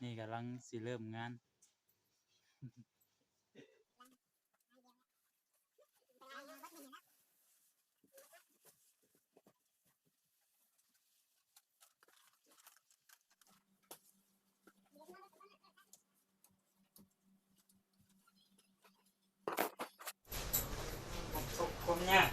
นี่กำลังสิเริ่มงานคนยาก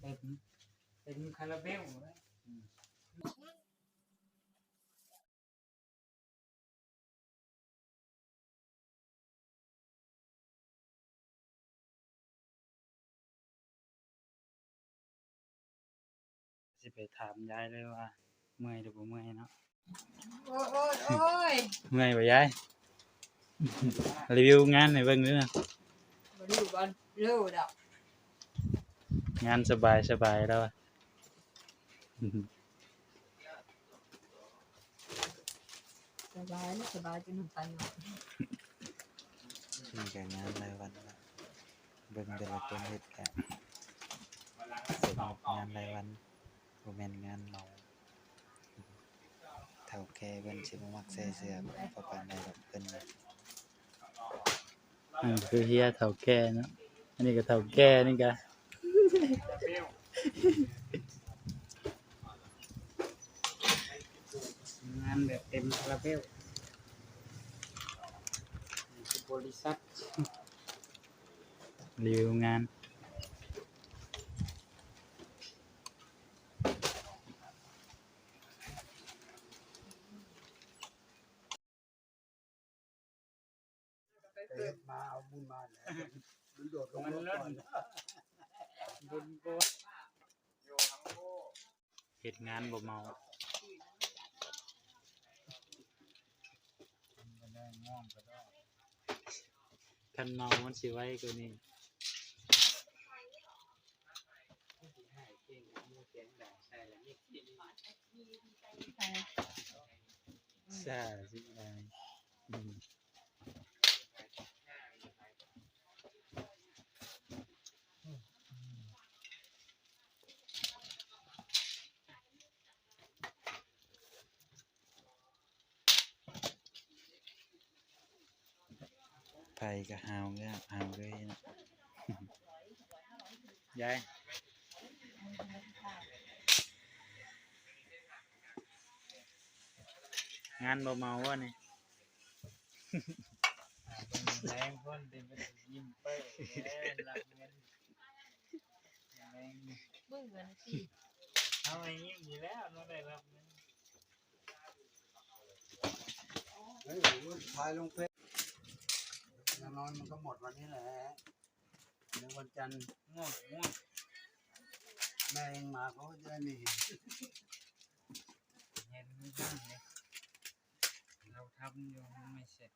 เป็นคาราเบลสิไปถามยายเลยว่าเมื่อยหรือบ่เมื่อยเนาะโอ้ยเมื่อยบ่ยายรีวิวงานให้เบิ่งด้วยนะบ่รู้บ่รู้ดอกงานสบายแล้วสบายนะสบายจนน้ำตาหยดนี่ก็งานรายวันเบิ่งแต่ละต้นเฮ็ดก็สนุกงานรายวันบ่แม่นงานเมาเฒ่าแก่เพิ่นสิบ่มักใส่เสื้อบ่ปานใดดอกเพิ่นคือเฮียเฒ่าแก่เนาะอันนี้ก็เฒ่าแก่นี่ก็งานแบบเต็มคาราเบลบริษัทรีวิวงานมาเอาบุญมาเนี่ยมันโดดลงรถก่อนบุญก็เฮ็ดงานบ่เมาก็ได้ง่วงก็ได้คันเมามันสิไว้กว่านี้ใช่สิได้ไปก็หาวเงี้ยหาวเลยนะยายงานเบาเมาวะนี่แรงคนเต็มไปยิ้มไปหลักเงินแรงเบิ่งกันสิเอาไอ้ยิ้มอยู่แล้วน้องได้รับเงินเฮ้ยถ่ายลงเพจอย่างน้อยมันก็หมดวันนี้แหละในวันจันทร์ง่วงแม่เองมาเขาจะได้ไม่เห็นเห็นไม่ได้เลยเราทำอยู่ไม่เสร็จ